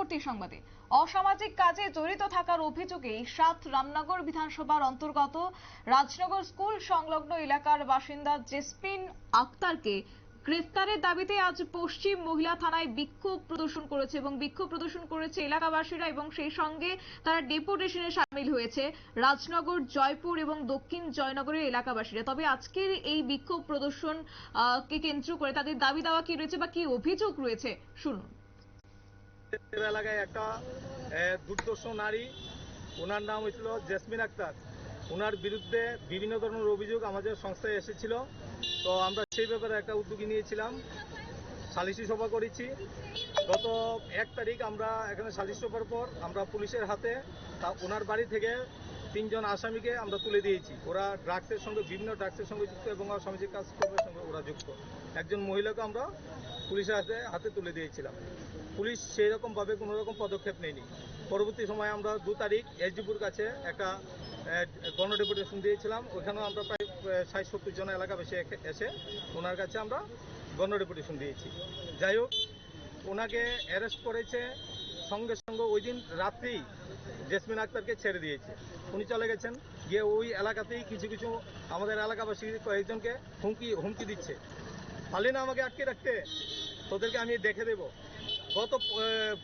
পরবর্তী সংবাদে অসামাজিক কাজে জড়িত থাকার অভিযোগে ৭ রামনগর বিধানসভার অন্তর্গত রাজনগর স্কুল সংলগ্ন এলাকার বাসিন্দা জেসমিন আক্তারকে গ্রেফতারের দাবিতে আজ পশ্চিম মহিলা থানায় বিক্ষোভ প্রদর্শন করেছে এবং বিক্ষোভ প্রদর্শন করেছে এলাকাবাসীরা এবং সেই সঙ্গে তারা ডেপুটেশনে সামিল হয়েছে রাজনগর, জয়পুর এবং দক্ষিণ জয়নগরের এলাকাবাসীরা। তবে আজকের এই বিক্ষোভ প্রদর্শন কে কেন্দ্র করে তাদের দাবি দাওয়া কি রয়েছে বা কি অভিযোগ রয়েছে শুনুন। এলাকায় একটা দুর্দর্শ নারী, ওনার নাম হয়েছিল জেসমিন আক্তার। ওনার বিরুদ্ধে বিভিন্ন ধরনের অভিযোগ আমাদের সংস্থায় এসেছিল। তো আমরা সেই ব্যাপারে একটা উদ্যোগী নিয়েছিলাম, সালিসি সভা করেছি। গত 1 তারিখ আমরা এখানে সালিসি সভার পর আমরা পুলিশের হাতে ওনার বাড়ি থেকে 3 জন আসামিকে আমরা তুলে দিয়েছি। ওরা ড্রাগসের সঙ্গে, বিভিন্ন ড্রাগসের সঙ্গে যুক্ত এবং অসামাজিক কাজকর্মের সঙ্গে ওরা যুক্ত। একজন মহিলাকে আমরা পুলিশের হাতে তুলে দিয়েছিলাম। পুলিশ সেই রকমভাবে কোনো রকম পদক্ষেপ নেয়নি। পরবর্তী সময়ে আমরা 2 তারিখ এসডিপুর কাছে একটা গণডেপুটেশন দিয়েছিলাম। ওইখানেও আমরা প্রায় 60-70 জন এলাকাবাসী এসে ওনার কাছে আমরা গণডেপুটেশন দিয়েছি। যাই হোক, ওনাকে অ্যারেস্ট করেছে, সঙ্গে সঙ্গে ওই দিন রাত্রেই জেসমিন আক্তারকে ছেড়ে দিয়েছে। উনি চলে গেছেন, গিয়ে ওই এলাকাতেই কিছু কিছু আমাদের এলাকাবাসী কয়েকজনকে হুমকি দিচ্ছে, পারলি না আমাকে আটকে রাখতে, তোদেরকে আমি দেখে দেব।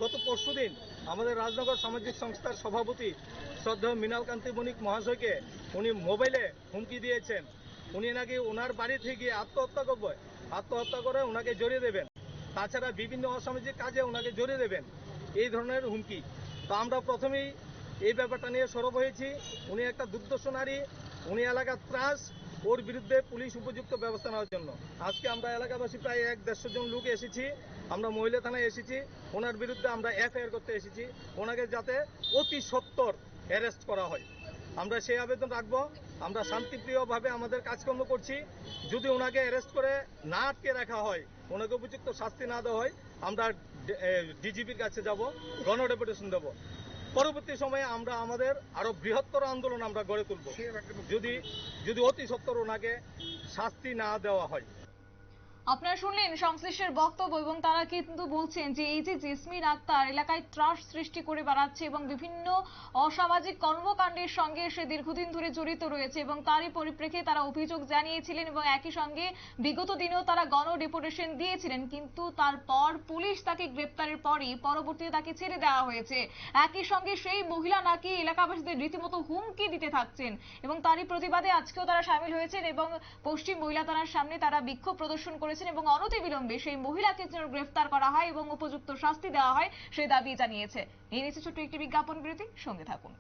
গত পরশু দিন আমাদের রাজনগর সামাজিক সংস্থার সভাপতি শ্রদ্ধেয় মৃণাল কান্তি বণিক মহাশয়কে উনি মোবাইলে হুমকি দিয়েছেন। উনি নাকি ওনার বাড়ি থেকে আত্মহত্যা করে ওনাকে জড়িয়ে দেবেন, তাছাড়া বিভিন্ন অসামাজিক কাজে ওনাকে জড়িয়ে দেবেন, এই ধরনের হুমকি। তো আমরা প্রথমেই এই ব্যাপারটা নিয়ে সরব হয়েছি। উনি একটা দুর্দর্শ নারী, উনি এলাকার ত্রাস, ওর বিরুদ্ধে পুলিশ উপযুক্ত ব্যবস্থা নেওয়ার জন্য আজকে আমরা এলাকাবাসী প্রায় 100-150 জন লোক এসেছি। আমরা মহিলা থানায় এসেছি, ওনার বিরুদ্ধে আমরা এফআইআর করতে এসেছি, ওনাকে যাতে অতি সত্বর অ্যারেস্ট করা হয়। আমরা সেই আবেদন রাখবো। আমরা শান্তিপ্রিয়ভাবে আমাদের কাজকর্ম করছি। যদি ওনাকে অ্যারেস্ট করে না আটকে রাখা হয়, ওনাকে উপযুক্ত শাস্তি না দেওয়া হয়, আমরা ডিজিপির কাছে যাব, গণডেপুটেশন দেব। পরবর্তী সময়ে আমরা আমাদের আরো বৃহত্তর আন্দোলন আমরা গড়ে তুলব যদি অতি সত্বর ওনাকে শাস্তি না দেওয়া হয়। আপনারা শুনলেন সংশ্লিষ্টের বক্তব্য এবং তারা কিন্তু বলছেন যে এই যে জেসমিন আক্তার এলাকায় ত্রাস সৃষ্টি করে বেড়াচ্ছে এবং বিভিন্ন অসামাজিক কর্মকাণ্ডের সঙ্গে সে দীর্ঘদিন ধরে জড়িত রয়েছে এবং তারই পরিপ্রেক্ষিতে তারা অভিযোগ জানিয়েছিলেন এবং একই সঙ্গে বিগত দিনেও তারা গণডেপুটেশন দিয়েছিলেন, কিন্তু তারপর পুলিশ তাকে গ্রেপ্তারের পরই পরবর্তীতে তাকে ছেড়ে দেওয়া হয়েছে। একই সঙ্গে সেই মহিলা নাকি এলাকাবাসীদের রীতিমতো হুমকি দিতে থাকছেন এবং তারই প্রতিবাদে আজকেও তারা সামিল হয়েছেন এবং পশ্চিম মহিলা থানার সামনে তারা বিক্ষোভ প্রদর্শন করেছেন এবং অনতিবিলম্বে সেই মহিলাকে যেন গ্রেফতার করা হয় এবং উপযুক্ত শাস্তি দেওয়া হয় সেই দাবি জানিয়েছে। এই নিয়ে ছোট্ট একটি বিজ্ঞাপন বিরতি, সঙ্গে থাকুন।